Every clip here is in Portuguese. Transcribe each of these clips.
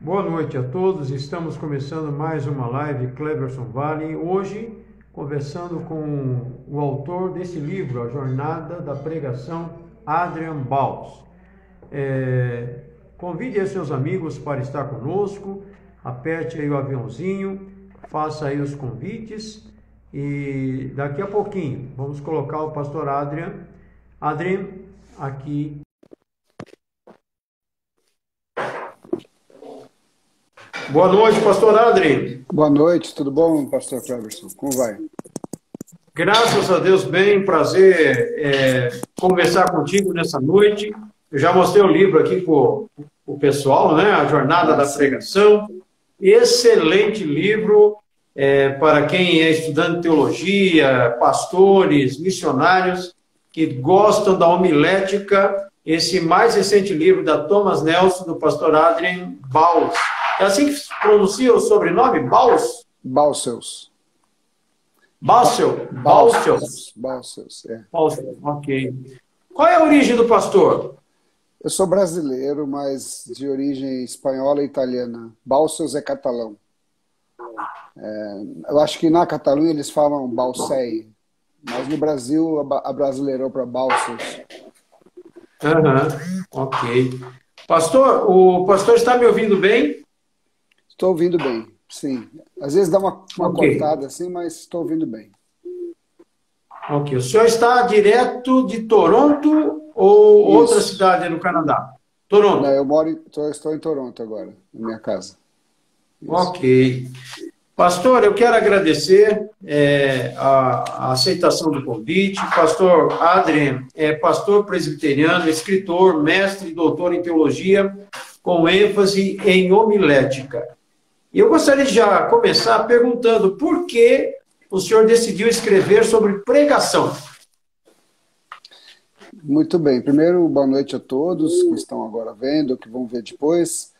Boa noite a todos. Estamos começando mais uma live Cleverson Vale. Hoje, conversando com o autor desse livro, A Jornada da Pregação, Adrian Baus. Convide aí seus amigos para estar conosco, aperte aí o aviãozinho, faça aí os convites e daqui a pouquinho vamos colocar o pastor Adrian aqui. Boa noite, pastor Adrian. Boa noite, tudo bom, pastor Cleverson? Como vai? Graças a Deus, bem, prazer conversar contigo nessa noite. Eu já mostrei o livro aqui para o pessoal, né? A Jornada da Pregação. Excelente livro para quem é estudante de teologia, pastores, missionários que gostam da homilética. Esse mais recente livro da Thomas Nelson, do pastor Adrian Baus. É assim que se pronuncia o sobrenome? Baus? Balseus. Balseus, é. Balseus, ok. Qual é a origem do pastor? Eu sou brasileiro, mas de origem espanhola e italiana. Balseus é catalão. Eu acho que na Catalunha eles falam Balsei, mas no Brasil abrasileirou para Balseus. Ok. Pastor, o pastor está me ouvindo bem? Estou ouvindo bem, sim. Às vezes dá uma cortada assim, mas estou ouvindo bem. Ok. O senhor está direto de Toronto ou Isso. outra cidade no Canadá? Toronto. Não, estou em Toronto agora, na minha casa. Isso. Ok. Pastor, eu quero agradecer a aceitação do convite. Pastor Adrian é pastor presbiteriano, escritor, mestre e doutor em teologia, com ênfase em homilética. E eu gostaria de já começar perguntando por que o senhor decidiu escrever sobre pregação. Muito bem. Primeiro, boa noite a todos que estão agora vendo, que vão ver depois.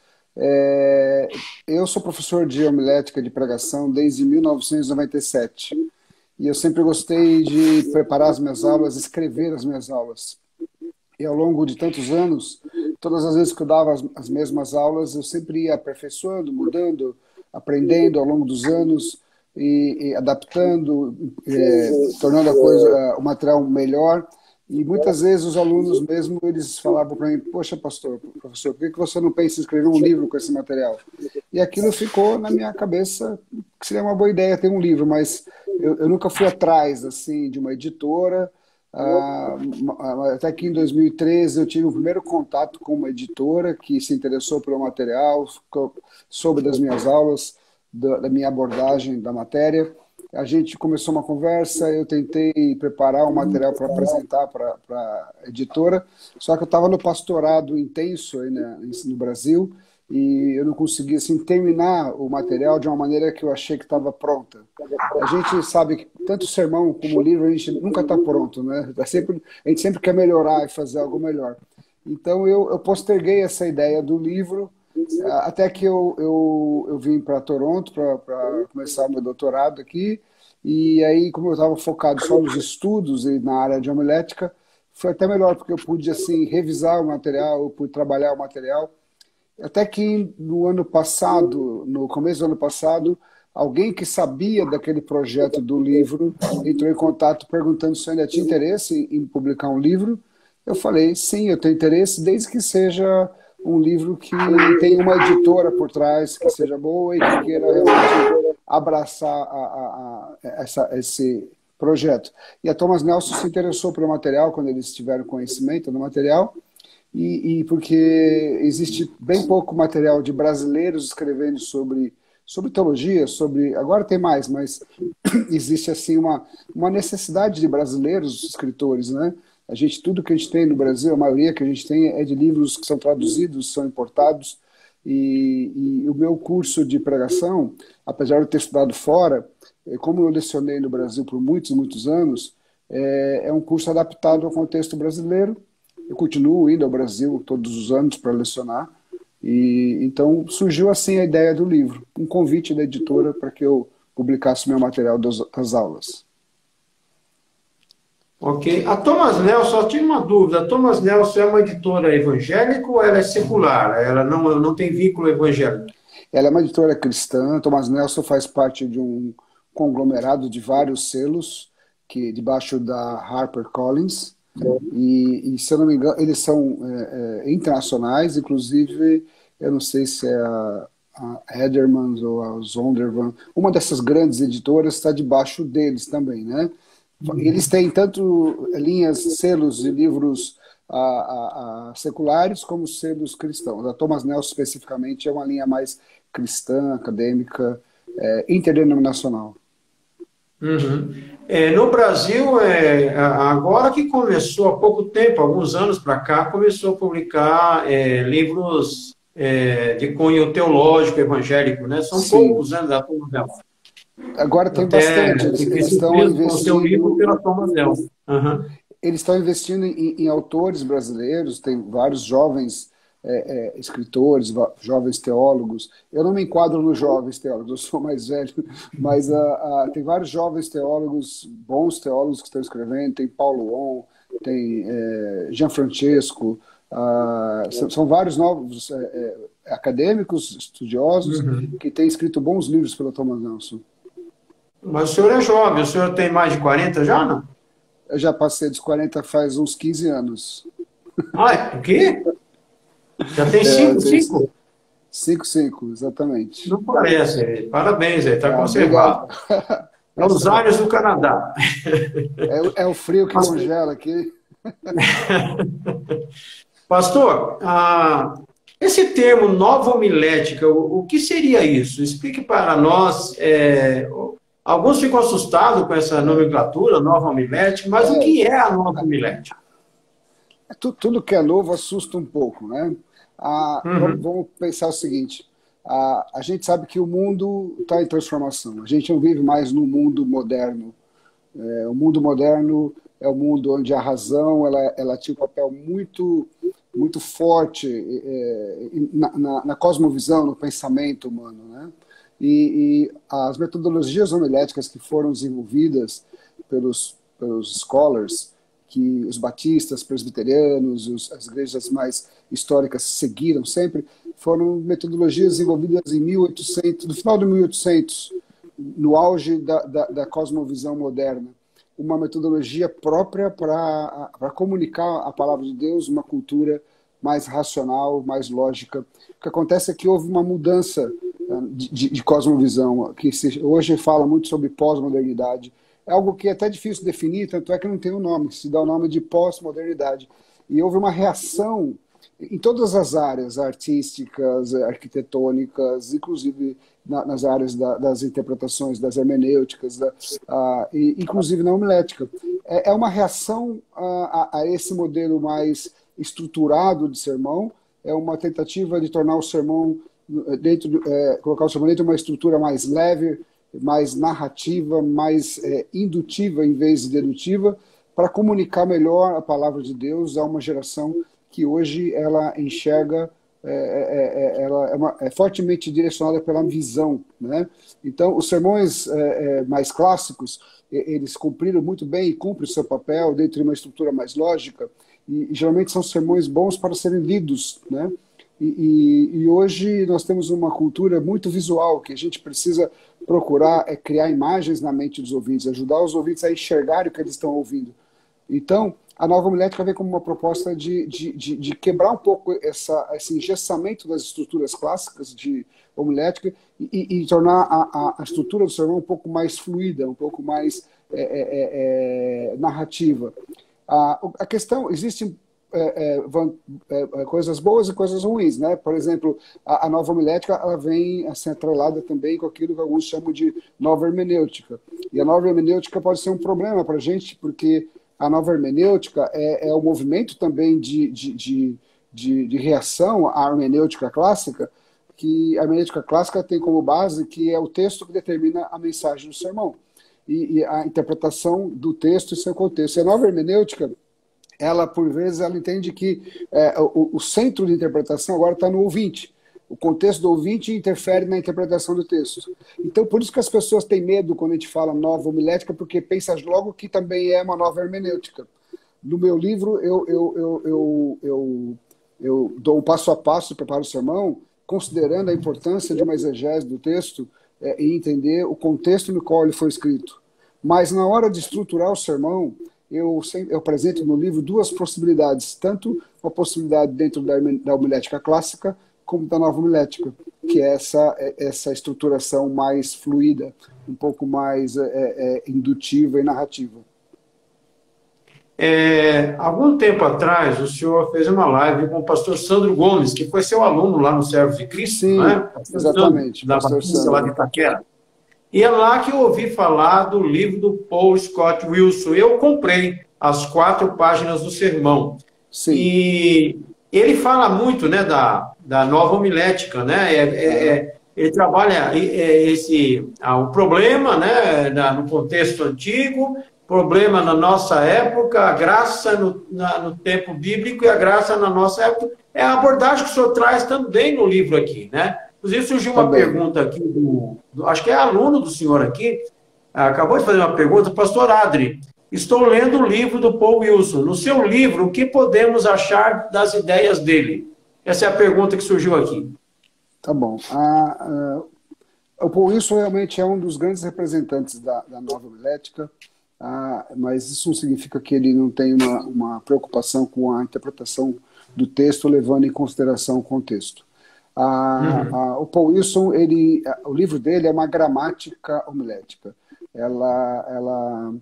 Eu sou professor de homilética de pregação desde 1997. E eu sempre gostei de preparar as minhas aulas, escrever as minhas aulas. E ao longo de tantos anos, todas as vezes que eu dava as mesmas aulas, eu sempre ia aperfeiçoando, mudando, aprendendo ao longo dos anos e adaptando, tornando o material melhor. E muitas vezes os alunos mesmo, eles falavam para mim: poxa, professor, por que você não pensa em escrever um livro com esse material? E aquilo ficou na minha cabeça que seria uma boa ideia ter um livro, mas eu nunca fui atrás assim de uma editora. Até que em 2013 eu tive o primeiro contato com uma editora que se interessou pelo material, soube das minhas aulas, da minha abordagem da matéria. A gente começou uma conversa, eu tentei preparar um material para apresentar para a editora, só que eu estava no pastorado intenso aí, né, no Brasil, e eu não conseguia assim, terminar o material de uma maneira que eu achei que estava pronta. A gente sabe que tanto o sermão como o livro, a gente nunca está pronto, né? A gente sempre quer melhorar e fazer algo melhor. Então eu posterguei essa ideia do livro até que eu vim para Toronto para começar o meu doutorado aqui. E aí, como eu estava focado só nos estudos e na área de homilética, foi até melhor, porque eu pude assim, revisar o material, eu pude trabalhar o material. Até que no ano passado, no começo do ano passado, alguém que sabia daquele projeto do livro entrou em contato perguntando se eu ainda tinha interesse em publicar um livro. Eu falei, sim, eu tenho interesse, desde que seja um livro que tenha uma editora por trás, que seja boa e que queira realmente abraçar esse projeto. E a Thomas Nelson se interessou pelo material quando eles tiveram conhecimento do material, e porque existe bem pouco material de brasileiros escrevendo sobre teologia, agora tem mais, mas existe assim uma necessidade de brasileiros escritores, né? Tudo que a gente tem no Brasil, a maioria que a gente tem é de livros que são traduzidos, são importados, e o meu curso de pregação, apesar de eu ter estudado fora, como eu lecionei no Brasil por muitos, muitos anos, é um curso adaptado ao contexto brasileiro. Eu continuo indo ao Brasil todos os anos para lecionar, e então surgiu assim a ideia do livro, um convite da editora para que eu publicasse meu material das aulas. Ok. A Thomas Nelson, só tinha uma dúvida. A Thomas Nelson é uma editora evangélica ou ela é secular? Ela não tem vínculo evangélico? Ela é uma editora cristã. Thomas Nelson faz parte de um conglomerado de vários selos que debaixo da HarperCollins. E, se eu não me engano, eles são internacionais, inclusive, eu não sei se é a Edermans ou a Zondervan, uma dessas grandes editoras está debaixo deles também, né? Eles têm tanto linhas, selos de livros seculares como selos cristãos. A Thomas Nelson, especificamente, é uma linha mais cristã, acadêmica, interdenominacional. Uhum. No Brasil, agora que começou, há pouco tempo, alguns anos para cá, começou a publicar livros de cunho teológico, evangélico, né? São Sim. poucos, né, da Thomas Nelson. Agora tem bastante. Eles estão investindo pela Thomas Nelson. Uhum. Eles estão investindo em autores brasileiros, tem vários jovens escritores, jovens teólogos. Eu não me enquadro nos jovens teólogos, eu sou mais velho, mas tem vários jovens teólogos, bons teólogos que estão escrevendo. Tem Paulo On, tem Gianfrancesco, são vários novos acadêmicos, estudiosos, que têm escrito bons livros pelo Thomas Nelson. Mas o senhor é jovem, o senhor tem mais de 40 já, não? Eu já passei dos 40 faz uns 15 anos. O quê? Já tem 5? 5, exatamente. Não parece. Parabéns, está conservado. É os ares do Canadá. É o frio que congela aqui. Pastor, esse termo nova homilética, o que seria isso? Explique para nós. Alguns ficam assustados com essa nomenclatura, nova homilética, mas o que é a nova homilética? Tudo que é novo assusta um pouco, né? Vamos pensar o seguinte: a gente sabe que o mundo está em transformação. A gente não vive mais no mundo moderno. O mundo moderno é o mundo onde a razão ela tinha um papel muito, muito forte na cosmovisão, no pensamento humano, né? E as metodologias homiléticas que foram desenvolvidas pelos scholars, que os batistas, presbiterianos, as igrejas mais históricas seguiram sempre, foram metodologias desenvolvidas no final de 1800, no auge da cosmovisão moderna. Uma metodologia própria para comunicar a palavra de Deus, uma cultura mais racional, mais lógica. O que acontece é que houve uma mudança de cosmovisão, que hoje fala muito sobre pós-modernidade. É algo que é até difícil de definir, tanto é que não tem um nome, se dá o nome de pós-modernidade. E houve uma reação em todas as áreas artísticas, arquitetônicas, inclusive nas áreas das interpretações, das hermenêuticas, inclusive na homilética. É uma reação a esse modelo mais estruturado de sermão, é uma tentativa de tornar o sermão colocar o sermão dentro de uma estrutura mais leve, mais narrativa, mais indutiva em vez de dedutiva, para comunicar melhor a palavra de Deus a uma geração que hoje ela enxerga, ela é fortemente direcionada pela visão, né? Então, os sermões mais clássicos, eles cumpriram muito bem e cumprem o seu papel dentro de uma estrutura mais lógica, e geralmente são sermões bons para serem lidos, né? E hoje nós temos uma cultura muito visual, que a gente precisa procurar criar imagens na mente dos ouvintes, ajudar os ouvintes a enxergar o que eles estão ouvindo. Então, a nova homilética vem como uma proposta de quebrar um pouco esse engessamento das estruturas clássicas de homilética e tornar a estrutura do sermão um pouco mais fluida, um pouco mais narrativa. A questão, existem coisas boas e coisas ruins, né? Por exemplo, a nova homilética ela vem assim, atrelada também com aquilo que alguns chamam de nova hermenêutica. E a nova hermenêutica pode ser um problema para a gente, porque a nova hermenêutica é um movimento também de reação à hermenêutica clássica, que a hermenêutica clássica tem como base que é o texto que determina a mensagem do sermão e a interpretação do texto e seu contexto. E a nova hermenêutica, ela, por vezes, ela entende que o centro de interpretação agora está no ouvinte. o contexto do ouvinte interfere na interpretação do texto. Então, por isso que as pessoas têm medo quando a gente fala nova homilética, porque pensa logo que também é uma nova hermenêutica. No meu livro, eu dou um passo a passo, preparo o sermão, considerando a importância de uma exegese do texto e entender o contexto no qual ele foi escrito. Mas, na hora de estruturar o sermão, eu apresento no livro duas possibilidades, tanto uma possibilidade dentro da homilética clássica, como da nova homilética, que é essa estruturação mais fluida, um pouco mais indutiva e narrativa. Algum tempo atrás, o senhor fez uma live com o pastor Sandro Gomes, que foi seu aluno lá no Servo de Cristo, sim, né? Exatamente. Da Batista lá de Itaquera. E é lá que eu ouvi falar do livro do Paul Scott Wilson. Eu comprei as 4 páginas do sermão. Sim. E ele fala muito, né, da nova homilética, né? Ele trabalha o problema, né, no contexto antigo, problema na nossa época, a graça no tempo bíblico e a graça na nossa época. É a abordagem que o senhor traz também no livro aqui, né? Inclusive, surgiu uma pergunta aqui, acho que é aluno do senhor aqui, acabou de fazer uma pergunta, pastor Adri, estou lendo o livro do Paul Wilson. No seu livro, o que podemos achar das ideias dele? Essa é a pergunta que surgiu aqui. Tá bom. O Paul Wilson realmente é um dos grandes representantes da nova homilética, mas isso não significa que ele não tem uma preocupação com a interpretação do texto, levando em consideração o contexto. O Paul Wilson, o livro dele é uma gramática homilética. Ela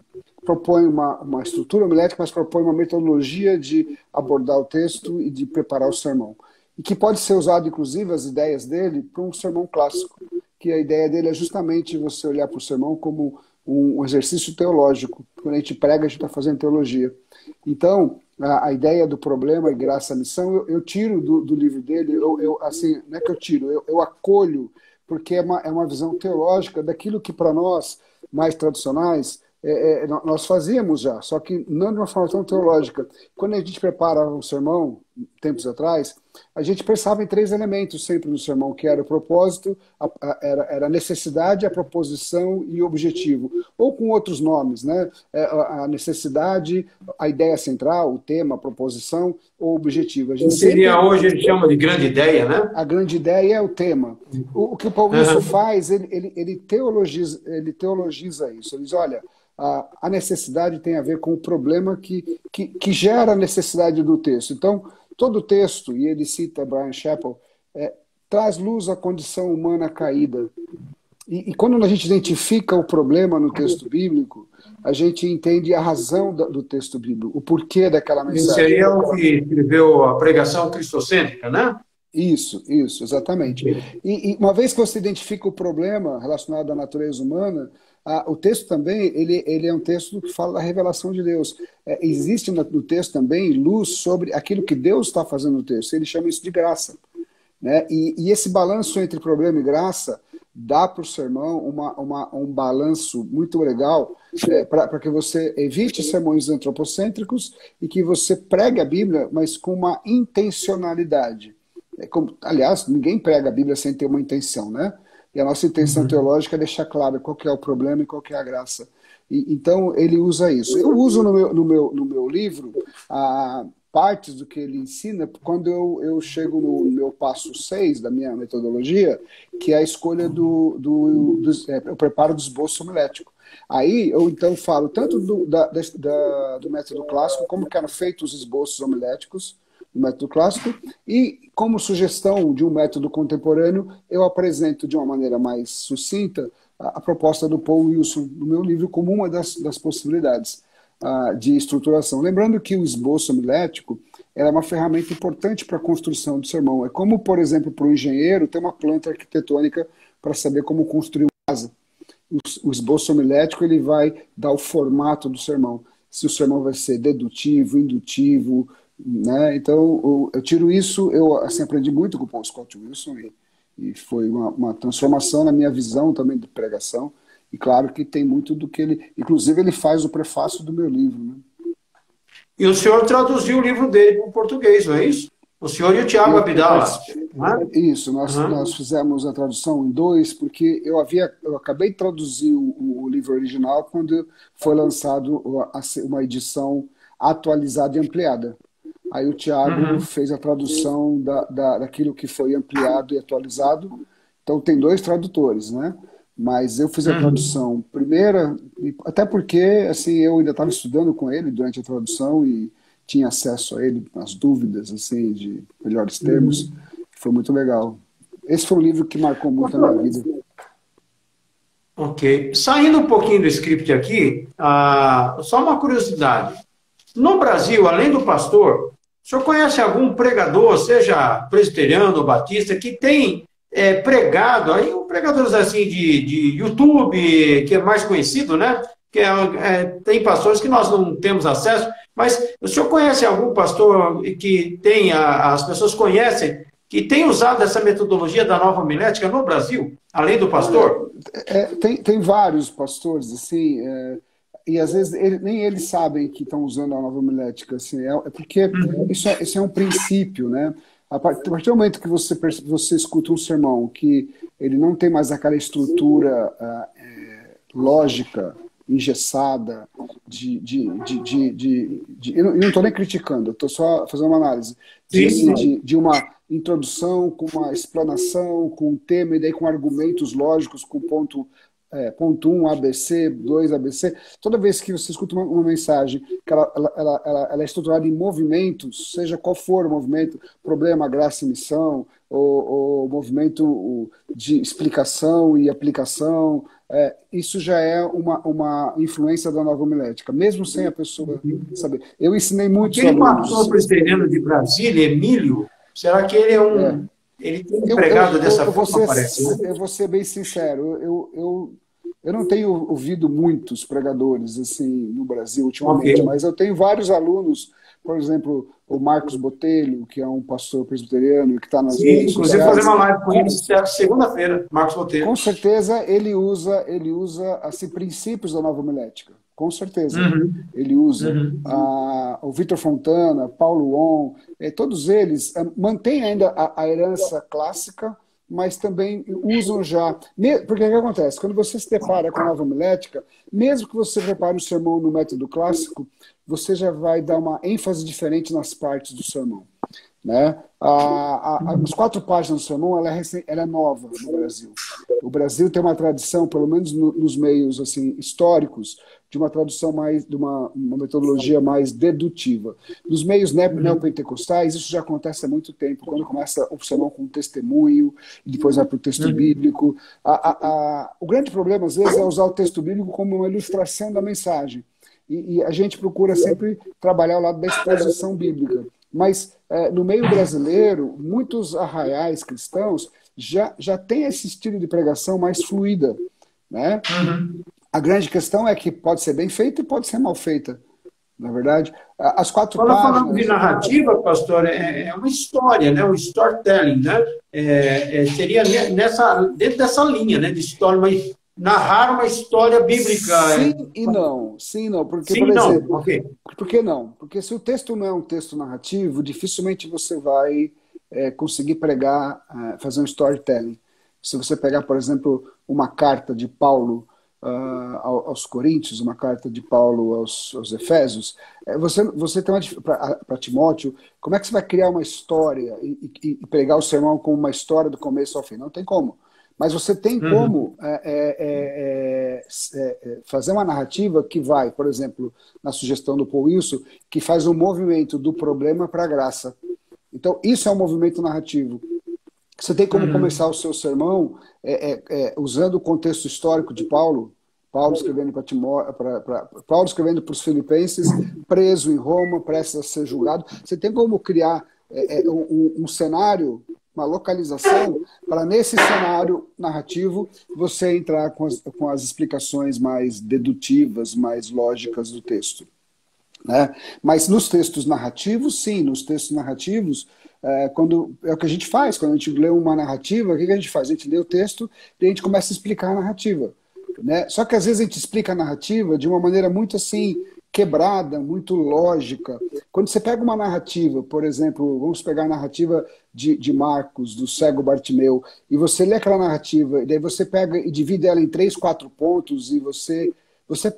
propõe uma estrutura homilética, mas propõe uma metodologia de abordar o texto e de preparar o sermão. E que pode ser usado, inclusive, as ideias dele para um sermão clássico, que a ideia dele é justamente você olhar para o sermão como um exercício teológico. Quando a gente prega, a gente está fazendo teologia. Então, a ideia do problema e graça à missão, eu tiro do livro dele, assim, não é que eu tiro, eu acolho, porque é uma visão teológica daquilo que para nós, mais tradicionais, nós fazíamos já, só que não de uma forma tão teológica. Quando a gente prepara um sermão, tempos atrás, a gente pensava em 3 elementos sempre no sermão, que era o propósito, era a necessidade, a proposição e o objetivo. Ou com outros nomes, né? A necessidade, a ideia central, o tema, a proposição ou o objetivo. Hoje ele chama de grande ideia, né? A grande ideia é o tema. O que o Paul Wilson faz, ele teologiza isso. Ele diz, olha, a necessidade tem a ver com o problema que gera a necessidade do texto. Então, todo o texto, e ele cita Brian Chappell, traz luz à condição humana caída. E quando a gente identifica o problema no texto bíblico, a gente entende a razão do texto bíblico, o porquê daquela mensagem. Isso aí é o que escreveu a pregação cristocêntrica, né? Isso, exatamente. E uma vez que você identifica o problema relacionado à natureza humana, o texto também ele é um texto que fala da revelação de Deus. Existe no texto também luz sobre aquilo que Deus está fazendo no texto. Ele chama isso de graça, né? E esse balanço entre problema e graça dá para o sermão um balanço muito legal para que você evite sermões antropocêntricos e que você pregue a Bíblia, mas com uma intencionalidade. Aliás, ninguém prega a Bíblia sem ter uma intenção, né? E a nossa intenção teológica é deixar claro qual que é o problema e qual que é a graça. Então, ele usa isso. Eu uso no meu livro partes do que ele ensina quando eu chego no meu passo 6 da minha metodologia, que é a escolha o preparo do esboço homilético. Aí, eu então falo tanto do método clássico, como que eram feitos os esboços homiléticos, do método clássico, e como sugestão de um método contemporâneo, eu apresento de uma maneira mais sucinta a proposta do Paul Wilson no meu livro como uma das possibilidades de estruturação. Lembrando que o esboço homilético é uma ferramenta importante para a construção do sermão. É como, por exemplo, para o engenheiro ter uma planta arquitetônica para saber como construir uma casa. O esboço homilético ele vai dar o formato do sermão. Se o sermão vai ser dedutivo, indutivo, né? Então, eu tiro isso, eu assim, aprendi muito com o Paul Scott Wilson e foi uma transformação na minha visão também de pregação. E claro que tem muito do que ele... Inclusive, ele faz o prefácio do meu livro, né? E o senhor traduziu o livro dele para o português, não é isso? O senhor e o Tiago Abdala, não é? Isso, nós fizemos a tradução em dois, porque eu acabei de traduzir o livro original quando foi lançado uma edição atualizada e ampliada. Aí o Tiago fez a tradução daquilo que foi ampliado e atualizado. Então tem dois tradutores, né? Mas eu fiz a tradução primeira, até porque assim, eu ainda estava estudando com ele durante a tradução e tinha acesso a ele, as dúvidas assim, de melhores termos. Foi muito legal. Esse foi um livro que marcou muito a minha vida. Ok. Saindo um pouquinho do script aqui, só uma curiosidade. No Brasil, além do pastor, o senhor conhece algum pregador, seja presbiteriano ou batista, que tem pregado, aí pregadores assim de YouTube, que é mais conhecido, né? Que tem pastores que nós não temos acesso, mas o senhor conhece algum pastor que as pessoas conhecem, que tem usado essa metodologia da nova homilética no Brasil, além do pastor? Tem vários pastores, assim, e às vezes nem eles sabem que estão usando a nova homilética, assim, porque isso é um princípio, né? A partir do momento que você escuta um sermão que ele não tem mais aquela estrutura lógica, engessada, eu não estou nem criticando, eu estou só fazendo uma análise de uma introdução, com uma explanação, com um tema, e daí com argumentos lógicos, com ponto 1, ABC, 2, ABC. Toda vez que você escuta uma mensagem que ela é estruturada em movimentos, seja qual for o movimento, problema, graça e missão, ou movimento de explicação e aplicação, isso já é uma influência da nova homilética, mesmo sem a pessoa saber. Eu ensinei muitos alunos. Aquele pastor presbiteriano de Brasília, Emílio, será que ele é um... Ele tem empregado dessa forma, parece, né? Eu vou ser bem sincero, eu não tenho ouvido muitos pregadores assim no Brasil ultimamente, mas eu tenho vários alunos, por exemplo, o Marcos Botelho, que é um pastor presbiteriano que está nas redes sociais. Inclusive fazer uma live com ele segunda-feira, Marcos Botelho. Com certeza ele usa assim, princípios da nova homilética. Com certeza. Ele usa. O Vitor Fontana, Paulo On, todos eles mantêm ainda a herança clássica, mas também usam já. Porque o que acontece? Quando você se depara com a nova homilética, mesmo que você prepare o sermão no método clássico, você já vai dar uma ênfase diferente nas partes do sermão. Né? As 4 páginas do sermão ela é nova no Brasil. O Brasil tem uma tradição, pelo menos nos meios assim, históricos, de uma tradução mais, de uma metodologia mais dedutiva. Nos meios neopentecostais, isso já acontece há muito tempo, quando começa o sermão com um testemunho, e depois vai para o texto bíblico. O grande problema, às vezes, é usar o texto bíblico como uma ilustração da mensagem. E a gente procura sempre trabalhar ao lado da exposição bíblica. Mas, no meio brasileiro, muitos arraiais cristãos já têm esse estilo de pregação mais fluida, né? A grande questão é que pode ser bem feita e pode ser mal feita, na verdade. As 4 páginas... Falando de narrativa, pastor, é uma história, né? Um storytelling, né? Seria dentro dessa linha, né? De história, mas narrar uma história bíblica. Sim e não. Sim e não. Porque, por exemplo, por que não? Porque se o texto não é um texto narrativo, dificilmente você vai conseguir pregar, fazer um storytelling. Se você pegar, por exemplo, uma carta de Paulo aos Coríntios, uma carta de Paulo aos Efésios, você tem para Timóteo, como é que você vai criar uma história e pregar o sermão como uma história do começo ao fim? Não tem como. Mas você tem como fazer uma narrativa que vai, por exemplo, na sugestão do Paul Wilson, que faz um movimento do problema para a graça. Então, isso é um movimento narrativo. Você tem como começar o seu sermão usando o contexto histórico de Paulo escrevendo Paulo escrevendo para os filipenses, preso em Roma, prestes a ser julgado. Você tem como criar um cenário, uma localização, para nesse cenário narrativo você entrar com as explicações mais dedutivas, mais lógicas do texto. Né? Mas nos textos narrativos, sim, nos textos narrativos, é o que a gente faz, quando a gente lê uma narrativa, o que a gente faz? A gente lê o texto e a gente começa a explicar a narrativa. Né? Só que às vezes a gente explica a narrativa de uma maneira muito assim, quebrada, muito lógica. Quando você pega uma narrativa, por exemplo, vamos pegar a narrativa de Marcos, do cego Bartimeu, e você lê aquela narrativa, e daí você pega e divide ela em 3, 4 pontos, e você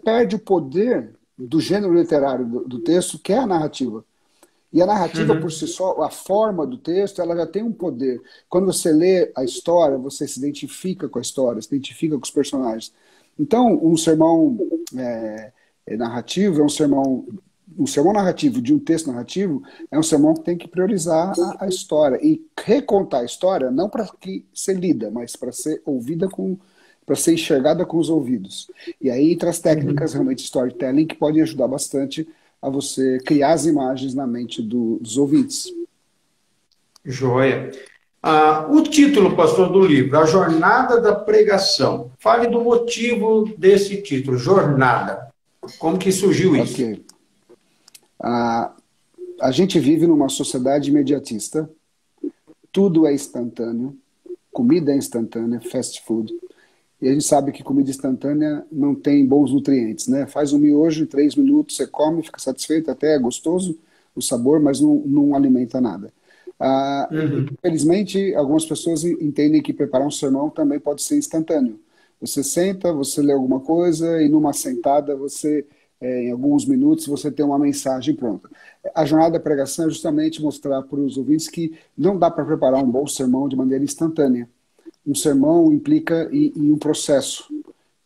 perde o poder do gênero literário do texto, que é a narrativa. E a narrativa, por si só, a forma do texto, ela já tem um poder. Quando você lê a história, você se identifica com a história, se identifica com os personagens. Então, um sermão narrativo é um sermão narrativo de um texto narrativo é um sermão que tem que priorizar a história. E recontar a história não para que ser lida, mas para ser ouvida para ser enxergada com os ouvidos. E aí entra as técnicas realmente de storytelling que podem ajudar bastante a você criar as imagens na mente dos ouvintes. Joia. O título, pastor, do livro, A Jornada da Pregação. Fale do motivo desse título, Jornada. Como que surgiu isso? Ok. A gente vive numa sociedade imediatista, tudo é instantâneo, comida é instantânea, fast food. E a gente sabe que comida instantânea não tem bons nutrientes, né? Faz um miojo em 3 minutos, você come, fica satisfeito, até é gostoso o sabor, mas não alimenta nada. Infelizmente, algumas pessoas entendem que preparar um sermão também pode ser instantâneo. Você senta, você lê alguma coisa e numa sentada, em alguns minutos, você tem uma mensagem pronta. A jornada da pregação é justamente mostrar para os ouvintes que não dá para preparar um bom sermão de maneira instantânea. Um sermão implica em um processo.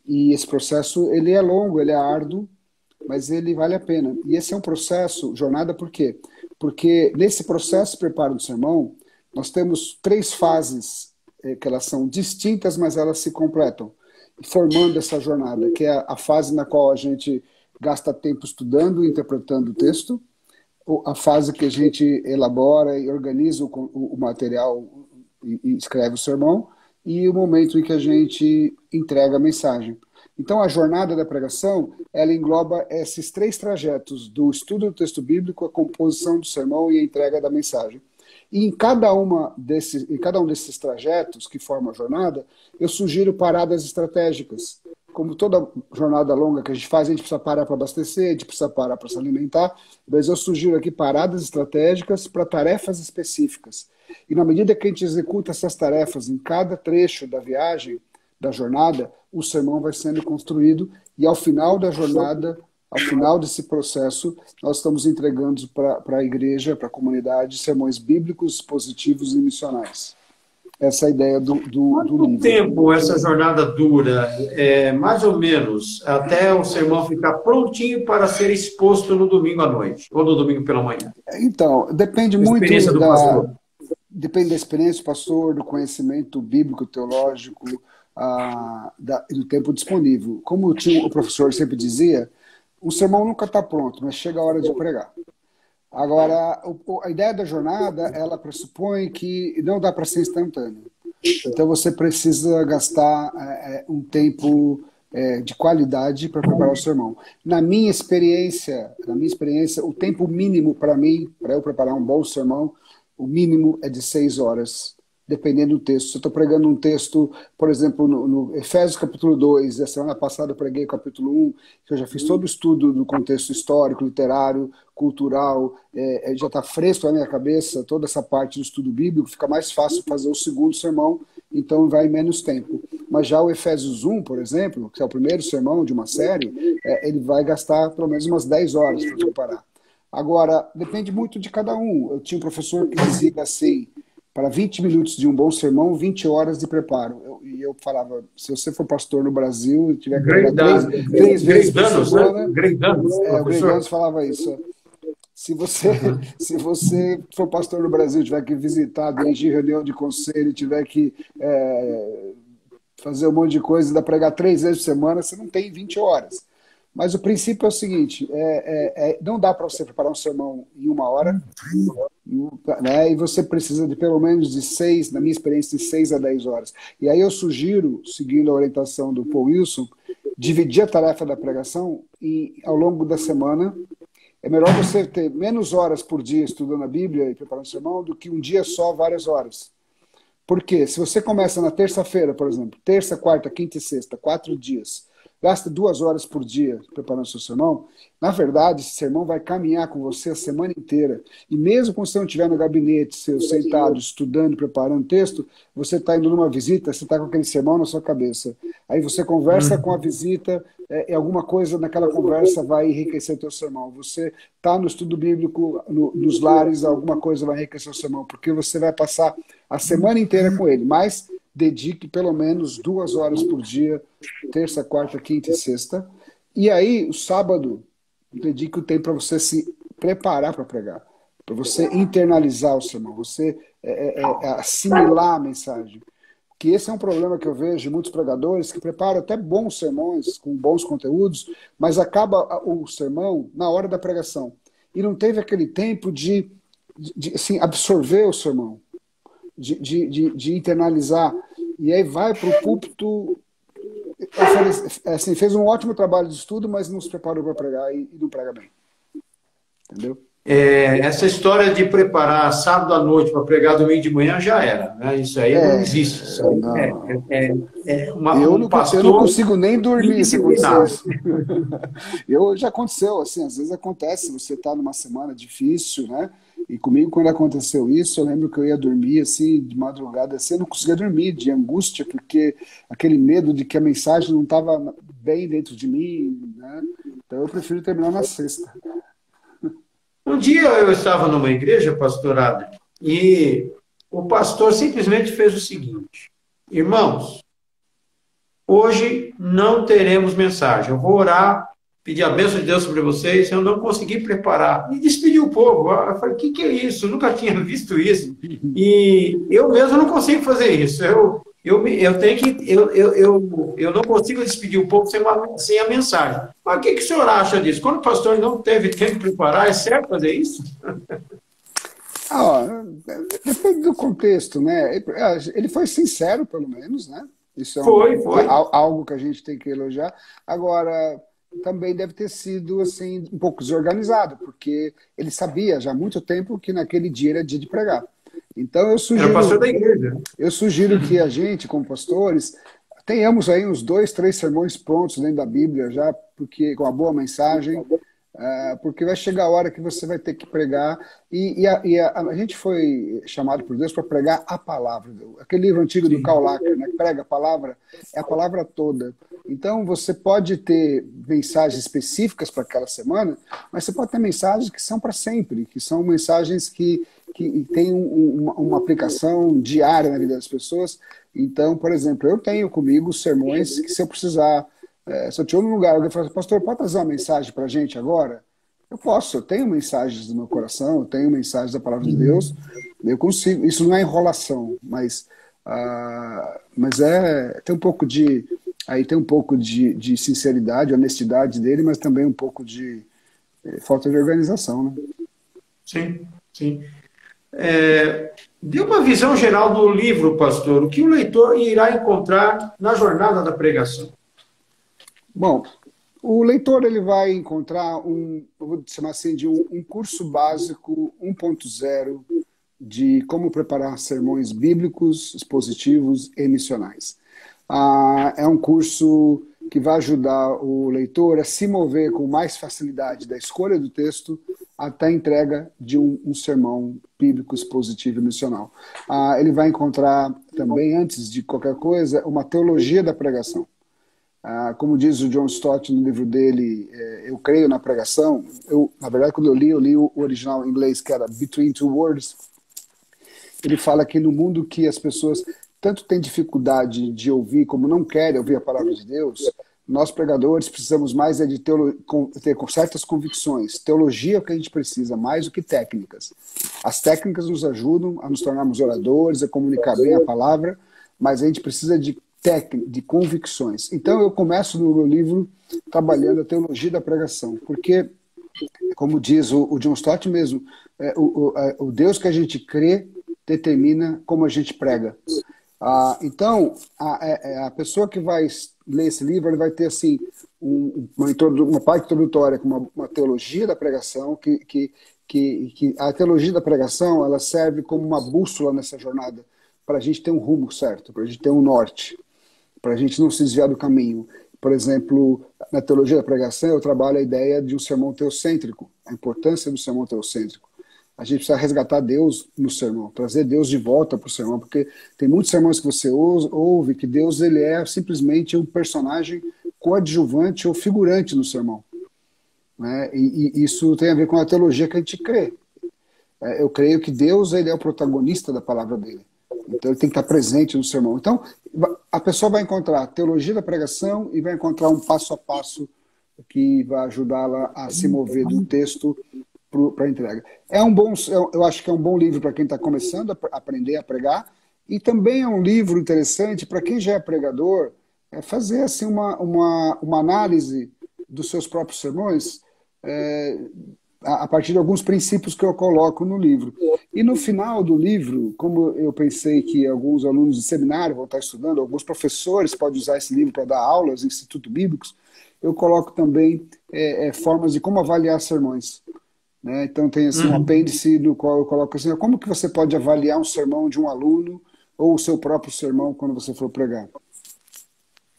E esse processo, ele é longo, ele é árduo, mas ele vale a pena. E esse é um processo, jornada, por quê? Porque nesse processo de preparo do sermão, nós temos 3 fases, que elas são distintas, mas elas se completam, formando essa jornada, que é a fase na qual a gente gasta tempo estudando e interpretando o texto, a fase que a gente elabora e organiza o material e escreve o sermão, e o momento em que a gente entrega a mensagem. Então, a jornada da pregação, ela engloba esses 3 trajetos, do estudo do texto bíblico, a composição do sermão e a entrega da mensagem. E em cada um desses trajetos que formam a jornada, eu sugiro paradas estratégicas. Como toda jornada longa que a gente faz, a gente precisa parar para abastecer, a gente precisa parar para se alimentar, mas eu sugiro aqui paradas estratégicas para tarefas específicas. E na medida que a gente executa essas tarefas em cada trecho da viagem, da jornada, o sermão vai sendo construído e ao final da jornada, ao final desse processo, nós estamos entregando para a igreja, para a comunidade, sermões bíblicos, positivos e missionais. Essa é a ideia do livro. Quanto tempo essa jornada dura, mais ou menos, até o sermão ficar prontinho para ser exposto no domingo à noite, ou no domingo pela manhã? Então, depende muito do pastor. Depende da experiência do pastor, do conhecimento bíblico, teológico, do tempo disponível. Como o professor sempre dizia, o sermão nunca está pronto, mas chega a hora de pregar. Agora, a ideia da jornada, ela pressupõe que não dá para ser instantâneo. Então, você precisa gastar um tempo de qualidade para preparar o sermão. Na minha experiência, o tempo mínimo para mim, para eu preparar um bom sermão, o mínimo é de 6 horas, dependendo do texto. Se eu estou pregando um texto, por exemplo, no Efésios capítulo 2, a semana passada eu preguei o capítulo 1, que eu já fiz todo o estudo do contexto histórico, literário, cultural, já está fresco na minha cabeça, toda essa parte do estudo bíblico, fica mais fácil fazer o segundo sermão, então vai menos tempo. Mas já o Efésios 1, por exemplo, que é o primeiro sermão de uma série, ele vai gastar pelo menos umas 10 horas para preparar. Agora, depende muito de cada um. Eu tinha um professor que dizia assim, para 20 minutos de um bom sermão, 20 horas de preparo. E eu falava, se você for pastor no Brasil e tiver que pregar 3 vezes por semana... O Greidanos falava isso. Se você for pastor no Brasil, tiver que visitar, dirigir reunião de conselho, tiver que fazer um monte de coisa, ainda pregar 3 vezes por semana, você não tem 20 horas. Mas o princípio é o seguinte, não dá para você preparar um sermão em 1 hora, né, e você precisa de pelo menos de 6, na minha experiência, de 6 a 10 horas. E aí eu sugiro, seguindo a orientação do Paul Wilson, dividir a tarefa da pregação ao longo da semana. É melhor você ter menos horas por dia estudando a Bíblia e preparando o sermão do que um dia só, várias horas. Por quê? Se você começa na terça-feira, por exemplo, terça, quarta, quinta e sexta, 4 dias, gasta 2 horas por dia preparando seu sermão, na verdade, esse sermão vai caminhar com você a semana inteira. E mesmo quando você não estiver no gabinete, seu sentado, estudando, preparando texto, você está indo numa visita, você está com aquele sermão na sua cabeça. Aí você conversa com a visita, alguma coisa naquela conversa vai enriquecer o teu sermão. Você está no estudo bíblico, nos lares, alguma coisa vai enriquecer o sermão, porque você vai passar a semana inteira com ele. Mas dedique pelo menos 2 horas por dia, terça, quarta, quinta e sexta. E aí, o sábado, dedique o tempo para você se preparar para pregar, para você internalizar o sermão, você assimilar a mensagem. Que esse é um problema que eu vejo de muitos pregadores que preparam até bons sermões, com bons conteúdos, mas acaba o sermão na hora da pregação. E não teve aquele tempo de assim, absorver o sermão, de internalizar. E aí vai para o púlpito, assim, fez um ótimo trabalho de estudo, mas não se preparou para pregar e não prega bem. Entendeu? Essa história de preparar sábado à noite para pregar domingo de manhã já era, né? Isso aí não existe. Isso aí eu não consigo nem dormir se acontecer isso. Já aconteceu, assim, às vezes acontece, você está numa semana difícil, né? E comigo, quando aconteceu isso, eu lembro que eu ia dormir, assim, de madrugada, assim, eu não conseguia dormir, de angústia, porque aquele medo de que a mensagem não estava bem dentro de mim, né? Então eu prefiro terminar na sexta. Um dia eu estava numa igreja, pastorada, e o pastor simplesmente fez o seguinte: irmãos, hoje não teremos mensagem. Eu vou orar, pedir a bênção de Deus sobre vocês. Eu não consegui preparar. E despedi o povo. Eu falei: o que é isso? Eu nunca tinha visto isso. E eu mesmo não consigo fazer isso. Eu não consigo despedir o povo sem a mensagem. Mas o que o senhor acha disso? Quando o pastor não teve tempo de preparar, é certo fazer isso? Depende do contexto, né? Ele foi sincero, pelo menos, né? Isso foi. Algo que a gente tem que elogiar. Agora, também deve ter sido assim um pouco desorganizado, porque ele sabia já há muito tempo que naquele dia era dia de pregar. Então era pastor da igreja. Eu sugiro que a gente, como pastores, tenhamos aí uns 2, 3 sermões prontos dentro da Bíblia já, porque com uma boa mensagem, porque vai chegar a hora que você vai ter que pregar. A gente foi chamado por Deus para pregar a palavra. Aquele livro antigo do Karl Lacker, né, que prega a palavra, é a palavra toda. Então, você pode ter mensagens específicas para aquela semana, mas você pode ter mensagens que são para sempre, que são mensagens que têm uma aplicação diária na vida das pessoas. Então, por exemplo, eu tenho comigo sermões que, se eu precisar, se eu estiver num lugar, alguém fala assim: pastor, pode trazer uma mensagem para a gente agora? Eu posso, eu tenho mensagens do meu coração, eu tenho mensagens da palavra de Deus, eu consigo. Isso não é enrolação, mas tem um pouco de... Aí tem um pouco de sinceridade, honestidade dele, mas também um pouco de falta de organização, né? Sim. Dê uma visão geral do livro, pastor. O que o leitor irá encontrar na jornada da pregação? Bom, o leitor ele vai encontrar eu vou chamar assim, de um curso básico 1.0 de como preparar sermões bíblicos, expositivos e missionais. É um curso que vai ajudar o leitor a se mover com mais facilidade da escolha do texto até a entrega de um sermão bíblico, expositivo e missional. Ele vai encontrar também, antes de qualquer coisa, uma teologia da pregação. Como diz o John Stott no livro dele, Eu Creio na Pregação. Na verdade, quando eu li o original em inglês, que era Between Two Words. Ele fala que no mundo que as pessoas tanto têm dificuldade de ouvir, como não querem ouvir a palavra de Deus, nós pregadores precisamos mais de ter certas convicções. Teologia é o que a gente precisa, mais do que técnicas. As técnicas nos ajudam a nos tornarmos oradores, a comunicar bem a palavra, mas a gente precisa de convicções. Então eu começo no meu livro trabalhando a teologia da pregação, porque, como diz o John Stott mesmo, o Deus que a gente crê determina como a gente prega. Então, a pessoa que vai ler esse livro, ele vai ter assim, uma parte introdutória com uma teologia da pregação, que a teologia da pregação ela serve como uma bússola nessa jornada, para a gente ter um rumo certo, para a gente ter um norte, para a gente não se desviar do caminho. Por exemplo, na teologia da pregação, eu trabalho a ideia de um sermão teocêntrico, a importância do sermão teocêntrico. A gente precisa resgatar Deus no sermão, trazer Deus de volta para o sermão, porque tem muitos sermões que você ouve que Deus ele é simplesmente um personagem coadjuvante ou figurante no sermão, né? E isso tem a ver com a teologia que a gente crê. Eu creio que Deus ele é o protagonista da palavra dele. Então ele tem que estar presente no sermão. Então a pessoa vai encontrar a teologia da pregação e vai encontrar um passo a passo que vai ajudá-la a se mover do texto para a entrega. Eu acho que é um bom livro para quem está começando a aprender a pregar, e também é um livro interessante para quem já é pregador, fazer assim, uma análise dos seus próprios sermões, a partir de alguns princípios que eu coloco no livro. E no final do livro, como eu pensei que alguns alunos de seminário vão estar estudando, alguns professores podem usar esse livro para dar aulas em institutos bíblicos, eu coloco também formas de como avaliar sermões. Né? Então tem assim, um apêndice no qual eu coloco assim, como que você pode avaliar um sermão de um aluno ou o seu próprio sermão quando você for pregar.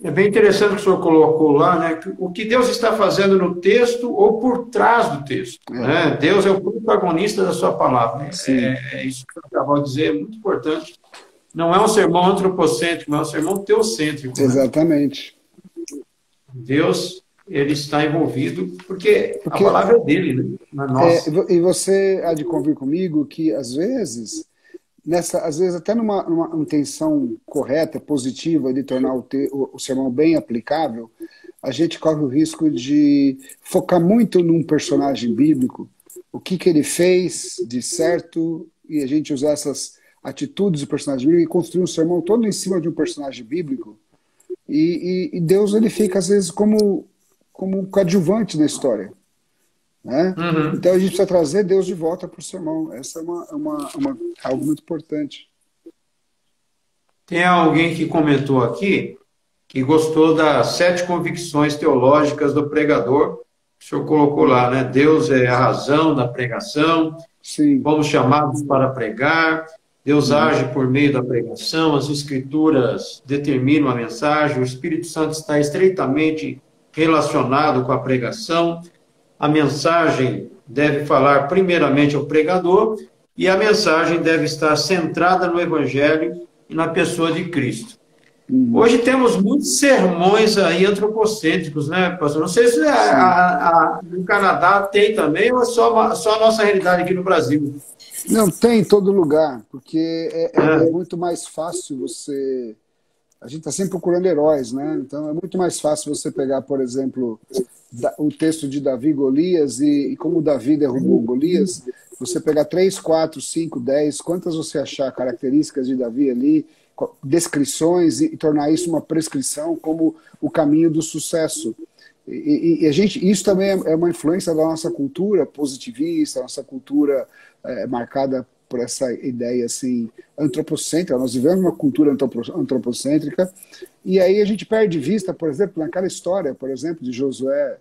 É bem interessante o que o senhor colocou lá, né? O que Deus está fazendo no texto ou por trás do texto. Né? Deus é o protagonista da sua palavra. Isso que eu acabou de dizer, é muito importante. Não é um sermão antropocêntrico, mas é um sermão teocêntrico. Né? Exatamente. Deus, ele está envolvido porque a palavra é dele, né? Não é nossa. E você há de convir comigo que, às vezes até numa intenção correta, positiva, de tornar o sermão bem aplicável, a gente corre o risco de focar muito num personagem bíblico, o que ele fez de certo, e a gente usar essas atitudes do personagem bíblico e construir um sermão todo em cima de um personagem bíblico. E Deus ele fica, às vezes, como um coadjuvante na história. Né? Então a gente precisa trazer Deus de volta para o sermão. Essa é algo muito importante. Tem alguém que comentou aqui que gostou das 7 convicções teológicas do pregador. O senhor colocou lá, né? Deus é a razão da pregação. Sim. Fomos chamados para pregar. Deus age por meio da pregação. As escrituras determinam a mensagem. O Espírito Santo está estreitamente relacionado com a pregação. A mensagem deve falar primeiramente ao pregador e a mensagem deve estar centrada no Evangelho e na pessoa de Cristo. Hoje temos muitos sermões aí antropocêntricos, né, pastor? Não sei se no Canadá tem também ou é só a nossa realidade aqui no Brasil. Não, tem em todo lugar, porque é muito mais fácil você... A gente está sempre procurando heróis, né? Então é muito mais fácil você pegar, por exemplo, o texto de Davi e Golias e como Davi derrubou Golias, você pegar 3, 4, 5, 10, quantas você achar características de Davi ali, descrições e tornar isso uma prescrição como o caminho do sucesso. E isso também é uma influência da nossa cultura positivista, nossa cultura marcada por essa ideia assim, antropocêntrica. Nós vivemos uma cultura antropocêntrica, e aí a gente perde vista, por exemplo, naquela história, por exemplo, de Josué,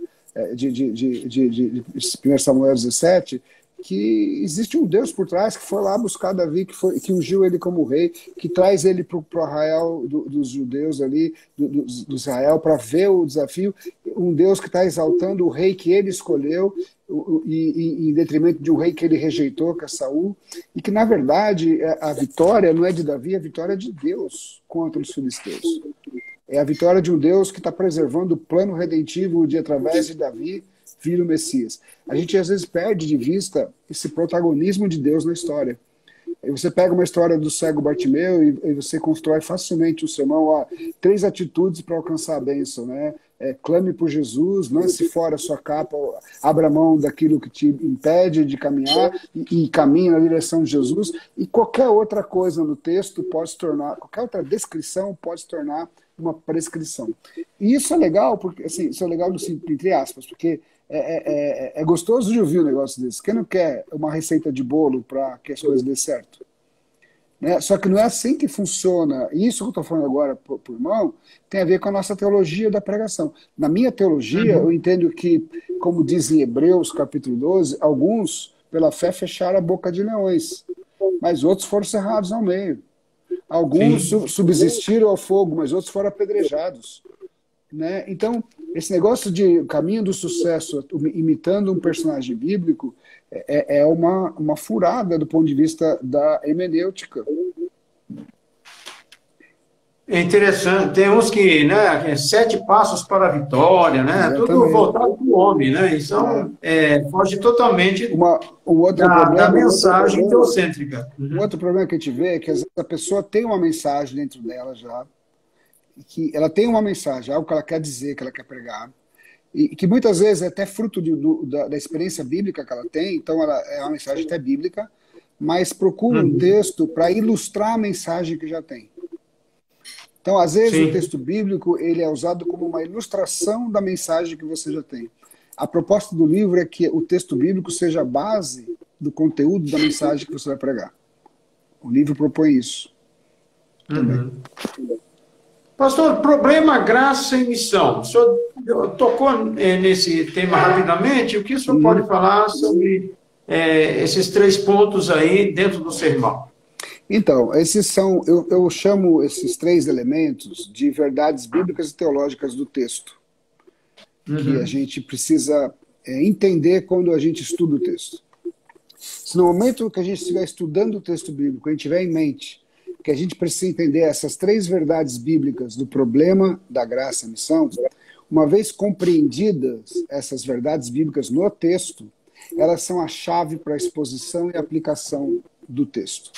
de 1 Samuel 17, que existe um Deus por trás que foi lá buscar Davi, que ungiu ele como rei, que traz ele para o arraial dos judeus ali, do Israel, para ver o desafio, um Deus que está exaltando o rei que ele escolheu, em detrimento de um rei que ele rejeitou, que é Saul, e que, na verdade, a vitória não é de Davi, a vitória é de Deus contra os filisteus. É a vitória de um Deus que está preservando o plano redentivo de, através de Davi, filho Messias. A gente, às vezes, perde de vista esse protagonismo de Deus na história. Aí você pega uma história do cego Bartimeu e você constrói facilmente um sermão, 3 atitudes para alcançar a bênção, né? Clame por Jesus, lance fora a sua capa, abra mão daquilo que te impede de caminhar e caminhe na direção de Jesus. E qualquer outra coisa no texto pode se tornar, qualquer outra descrição pode se tornar uma prescrição. E isso é legal, porque assim, isso é legal entre aspas, porque é gostoso de ouvir um negócio desse. Quem não quer uma receita de bolo para que as coisas dêem certo? Né? Só que não é assim que funciona. Isso que eu estou falando agora, por irmão, tem a ver com a nossa teologia da pregação. Na minha teologia, eu entendo que, como diz em Hebreus, capítulo 12, alguns, pela fé, fecharam a boca de leões, mas outros foram cerrados ao meio. Alguns subsistiram ao fogo, mas outros foram apedrejados. né? Então, esse negócio de caminho do sucesso imitando um personagem bíblico é uma furada do ponto de vista da hermenêutica. É interessante, tem uns que, né, 7 passos para a vitória, né, tudo Exatamente. voltado para o homem, né, então foge totalmente Um outro da problema, mensagem teocêntrica. um outro problema que a gente vê é que às vezes a pessoa tem uma mensagem dentro dela já, que ela tem uma mensagem, algo que ela quer dizer, que ela quer pregar, e que muitas vezes é até fruto da experiência bíblica que ela tem, então ela é uma mensagem até bíblica, mas procura um Uhum. texto para ilustrar a mensagem que já tem. Então, às vezes, o Sim. texto bíblico ele é usado como uma ilustração da mensagem que você já tem. A proposta do livro é que o texto bíblico seja a base do conteúdo da mensagem que você vai pregar. O livro propõe isso também. Uhum. Pastor, problema, graça e missão. O senhor tocou nesse tema rapidamente. O que o senhor pode falar sobre esses 3 pontos aí dentro do sermão? Então, esses são, eu chamo esses 3 elementos de verdades bíblicas e teológicas do texto, que a Uhum. gente precisa entender quando a gente estuda o texto. Se no momento que a gente estiver estudando o texto bíblico, a gente tiver em mente que a gente precisa entender essas 3 verdades bíblicas do problema, da graça e missão, uma vez compreendidas essas verdades bíblicas no texto, elas são a chave para a exposição e aplicação do texto.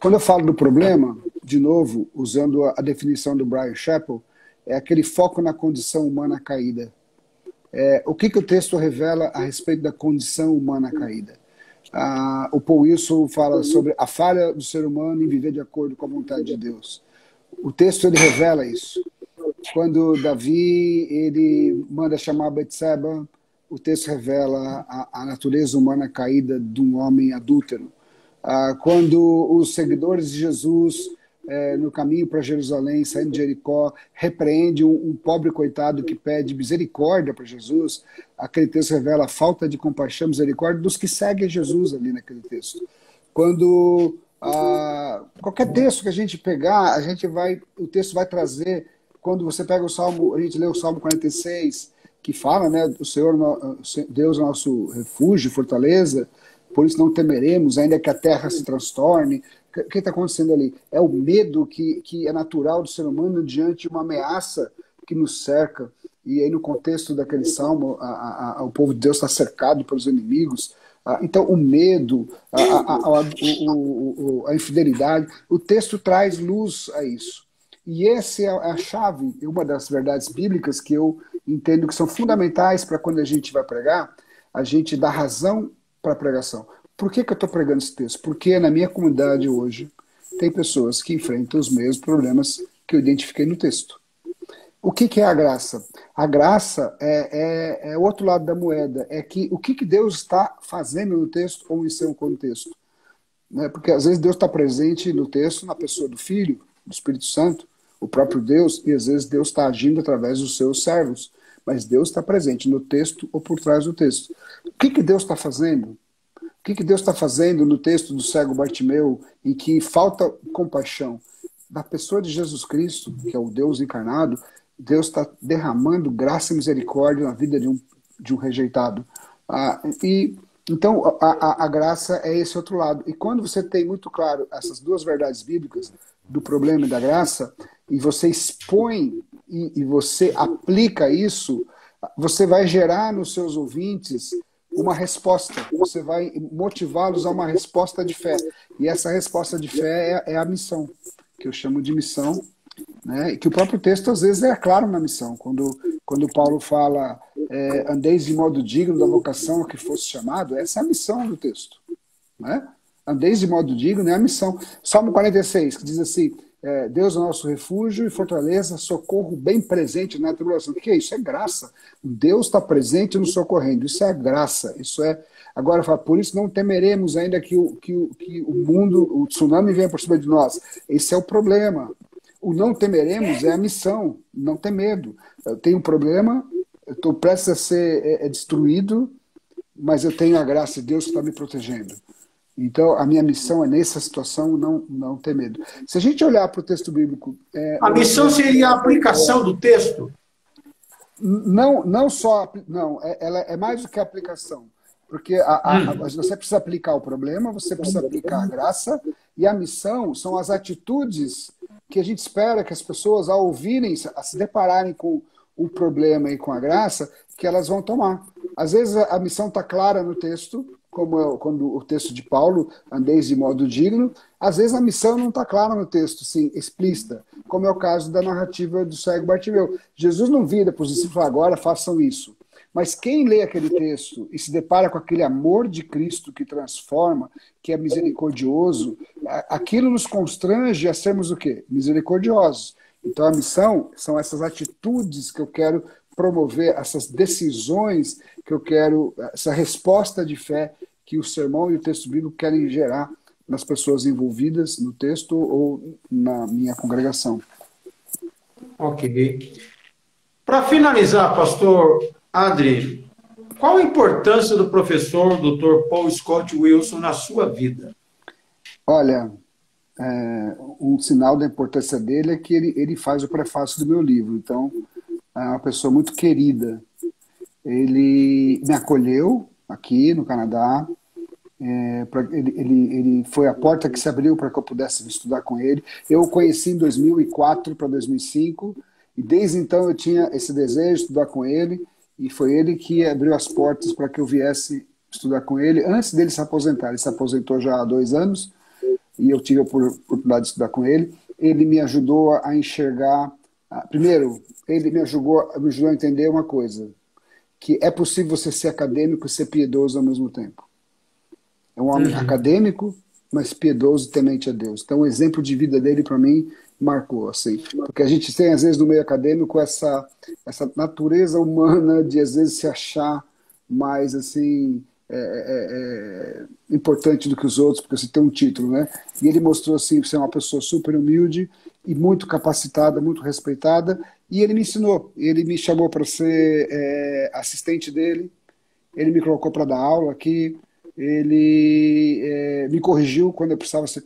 Quando eu falo do problema, de novo, usando a definição do Brian Chappell, é aquele foco na condição humana caída. O que o texto revela a respeito da condição humana caída? O Paul Wilson fala sobre a falha do ser humano em viver de acordo com a vontade de Deus. O texto ele revela isso. Quando Davi ele manda chamar Betseba, o texto revela a natureza humana caída de um homem adúltero. Quando os seguidores de Jesus, no caminho para Jerusalém, saindo de Jericó, repreende um pobre coitado que pede misericórdia para Jesus, aquele texto revela a falta de compaixão e misericórdia dos que seguem Jesus ali naquele texto. Quando qualquer texto que a gente pegar, o texto vai trazer, quando você pega o Salmo, a gente lê o Salmo 46, que fala, né, o Senhor, Deus é nosso refúgio, fortaleza, por isso não temeremos, ainda que a terra se transtorne. O que está acontecendo ali? É o medo que é natural do ser humano diante de uma ameaça que nos cerca. E aí, no contexto daquele salmo, o povo de Deus está cercado pelos inimigos. Então, o medo, a infidelidade, o texto traz luz a isso. E essa é a chave, uma das verdades bíblicas que eu entendo que são fundamentais para quando a gente vai pregar, a gente dá razão para a pregação. Por que eu estou pregando esse texto? Porque na minha comunidade hoje tem pessoas que enfrentam os mesmos problemas que eu identifiquei no texto. O que é a graça? A graça é o outro lado da moeda. É que o que Deus está fazendo no texto ou em seu contexto. Né? Porque às vezes Deus está presente no texto, na pessoa do Filho, do Espírito Santo, o próprio Deus, e às vezes Deus está agindo através dos seus servos. Mas Deus está presente no texto ou por trás do texto. O que Deus está fazendo? O que Deus está fazendo no texto do cego Bartimeu, em que falta compaixão? Da pessoa de Jesus Cristo, que é o Deus encarnado, Deus está derramando graça e misericórdia na vida de um rejeitado. Então, a graça é esse outro lado. E quando você tem muito claro essas 2 verdades bíblicas, do problema e da graça, e você expõe e você aplica isso, você vai gerar nos seus ouvintes uma resposta. Você vai motivá-los a uma resposta de fé. E essa resposta de fé é a missão, que eu chamo de missão, né? E que o próprio texto, às vezes, é claro na missão. Quando Paulo fala andeis de modo digno da vocação a que fosse chamado, essa é a missão do texto. Né? Andeis de modo digno é a missão. Salmo 46, que diz assim, Deus é nosso refúgio e fortaleza, socorro bem presente na tribulação. O que é isso? É graça. Deus está presente nos socorrendo. Isso é graça. Isso é. Agora, por isso não temeremos ainda que o mundo, o tsunami venha por cima de nós. Esse é o problema. O não temeremos é a missão. Não ter medo. Eu tenho um problema, eu estou prestes a ser destruído, mas eu tenho a graça de Deus que está me protegendo. Então, a minha missão é, nessa situação, não ter medo. Se a gente olhar para o texto bíblico... A missão seria a aplicação do texto? Não só... Não, ela é mais do que a aplicação. Porque você precisa aplicar o problema, você precisa aplicar a graça, e a missão são as atitudes que a gente espera que as pessoas, ao ouvirem, a se depararem com o problema e com a graça, que elas vão tomar. Às vezes a missão está clara no texto, como quando o texto de Paulo, andeis de modo digno. Às vezes a missão não está clara no texto, sim, explícita, como é o caso da narrativa do cego Bartimeu. Jesus não vira para os discípulos, agora façam isso. Mas quem lê aquele texto e se depara com aquele amor de Cristo que transforma, que é misericordioso, aquilo nos constrange a sermos o quê? Misericordiosos. Então a missão são essas atitudes que eu quero promover, essas decisões que eu quero, essa resposta de fé que o sermão e o texto bíblico querem gerar nas pessoas envolvidas no texto ou na minha congregação. Ok. Para finalizar, pastor Adri, qual a importância do professor Dr. Paul Scott Wilson na sua vida? Olha, um sinal da importância dele é que ele faz o prefácio do meu livro. Então, é uma pessoa muito querida. Ele me acolheu aqui no Canadá. Ele foi a porta que se abriu para que eu pudesse estudar com ele. Eu o conheci em 2004 para 2005, e desde então eu tinha esse desejo de estudar com ele, e foi ele que abriu as portas para que eu viesse estudar com ele antes dele se aposentar. Ele se aposentou já há 2 anos, e eu tive a oportunidade de estudar com ele. Ele me ajudou a enxergar... Primeiro, ele me ajudou a entender uma coisa, que é possível você ser acadêmico e ser piedoso ao mesmo tempo. É um homem acadêmico, mas piedoso e temente a Deus. Então, o exemplo de vida dele, para mim, marcou. Assim, porque a gente tem, às vezes, no meio acadêmico, essa natureza humana de, às vezes, se achar mais, assim, importante do que os outros, porque você tem um título, né? E ele mostrou, assim, ser uma pessoa super humilde e muito capacitada, muito respeitada, e ele me ensinou. Ele me chamou para ser assistente dele, ele me colocou para dar aula aqui, ele me corrigiu quando eu precisava ser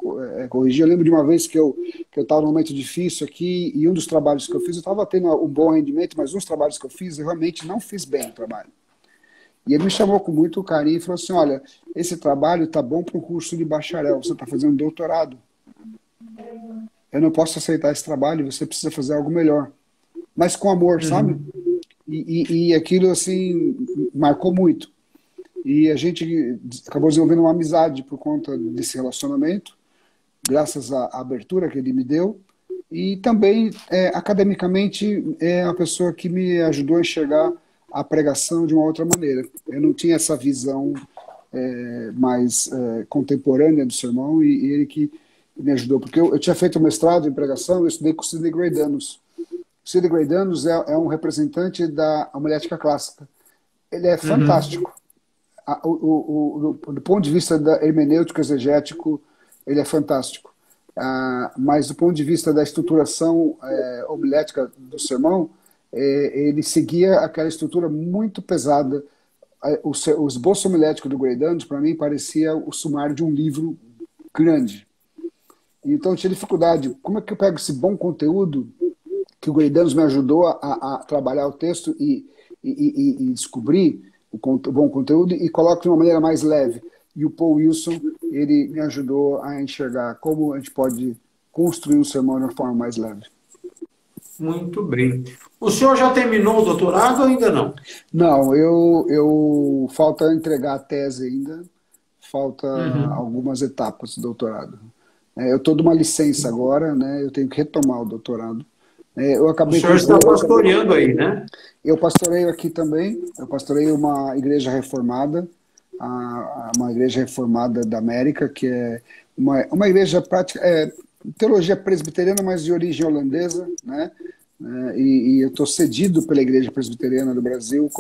corrigido. Eu lembro de uma vez que eu estava num momento difícil aqui, e um dos trabalhos que eu fiz, eu estava tendo um bom rendimento, mas uns trabalhos que eu fiz, eu realmente não fiz bem o trabalho. E ele me chamou com muito carinho e falou assim, olha, esse trabalho está bom para um curso de bacharel, você está fazendo doutorado. Eu não posso aceitar esse trabalho, você precisa fazer algo melhor. Mas com amor, sabe? E aquilo, assim, marcou muito. E a gente acabou desenvolvendo uma amizade por conta desse relacionamento, graças à abertura que ele me deu. E também, academicamente, é a pessoa que me ajudou a enxergar a pregação de uma outra maneira. Eu não tinha essa visão mais contemporânea do sermão, e ele que me ajudou. Porque eu tinha feito um mestrado em pregação, eu estudei com o Sidney Greidanus. O Sidney Greidanus é um representante da homilética clássica. Ele é fantástico. Do ponto de vista da hermenêutico exegético, ele é fantástico. Mas do ponto de vista da estruturação homilética do sermão, ele seguia aquela estrutura muito pesada. O esboço homilético do Greidanus, para mim, parecia o sumário de um livro grande. Então eu tinha dificuldade. Como é que eu pego esse bom conteúdo que o Greidanus me ajudou a trabalhar o texto e descobrir o bom conteúdo, e coloco de uma maneira mais leve? E o Paul Wilson, ele me ajudou a enxergar como a gente pode construir um sermão de uma forma mais leve. Muito bem. O senhor já terminou o doutorado ou ainda não? Não, eu falta entregar a tese ainda, falta algumas etapas do doutorado. Eu estou de uma licença agora, né? Eu tenho que retomar o doutorado. O senhor está pastoreando aí, né? Eu pastoreio aqui também. Eu pastoreio uma igreja reformada, uma igreja reformada da América, que é uma igreja prática, teologia presbiteriana, mas de origem holandesa, né? E eu estou cedido pela Igreja Presbiteriana do Brasil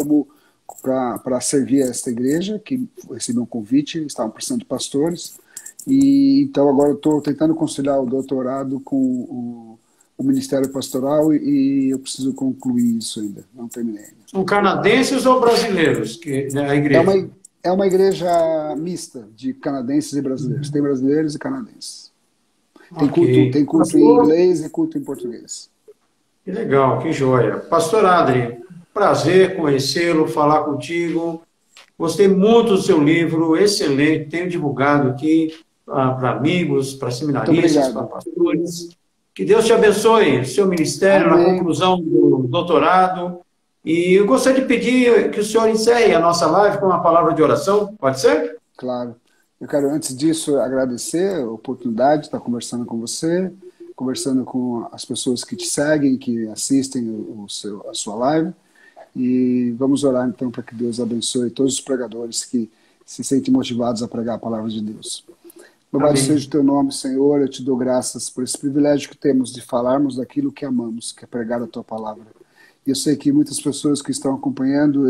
para servir esta igreja, que recebeu um convite, estavam precisando de pastores. E então agora eu estou tentando conciliar o doutorado com o Ministério Pastoral, e eu preciso concluir isso ainda, não terminei ainda. São canadenses ou brasileiros que a igreja? É uma igreja mista de canadenses e brasileiros. Tem brasileiros e canadenses. Ok. Tem culto em Pastor, inglês e culto em português. que legal, que joia. Pastor Adri, prazer conhecê-lo, falar contigo. Gostei muito do seu livro, excelente. Tenho divulgado aqui para amigos, para Muito seminaristas, para obrigado. pastores. Que Deus te abençoe, o seu ministério na Amém. conclusão do doutorado. E eu gostaria de pedir que o senhor encerre a nossa live com uma palavra de oração. Pode ser? Claro. Eu quero, antes disso, agradecer a oportunidade de estar conversando com você, conversando com as pessoas que te seguem, que assistem a sua live. E vamos orar, então, para que Deus abençoe todos os pregadores que se sentem motivados a pregar a palavra de Deus. Louvado seja o Amém. teu nome, Senhor. Eu te dou graças por esse privilégio que temos de falarmos daquilo que amamos, que é pregar a tua palavra. E eu sei que muitas pessoas que estão acompanhando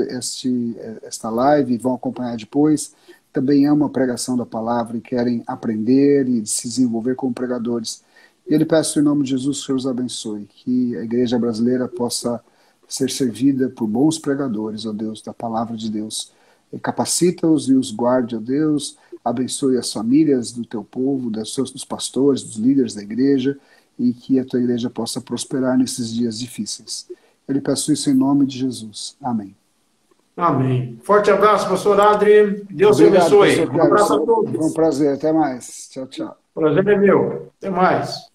esta live e vão acompanhar depois, também amam a pregação da palavra e querem aprender e se desenvolver como pregadores. E eu lhe peço em nome de Jesus que o Senhor os abençoe, que a igreja brasileira possa ser servida por bons pregadores, ó Deus, da palavra de Deus. E capacita-os e os guarde, ó Deus, abençoe as famílias do teu povo, dos pastores, dos líderes da igreja, e que a tua igreja possa prosperar nesses dias difíceis. Eu lhe peço isso em nome de Jesus. Amém. Amém. Forte abraço, pastor Adri. Deus te Obrigado, abençoe. pastor Um abraço a Cleves. Foi um todos. prazer. Até mais. Tchau, tchau. Prazer é meu. Até mais.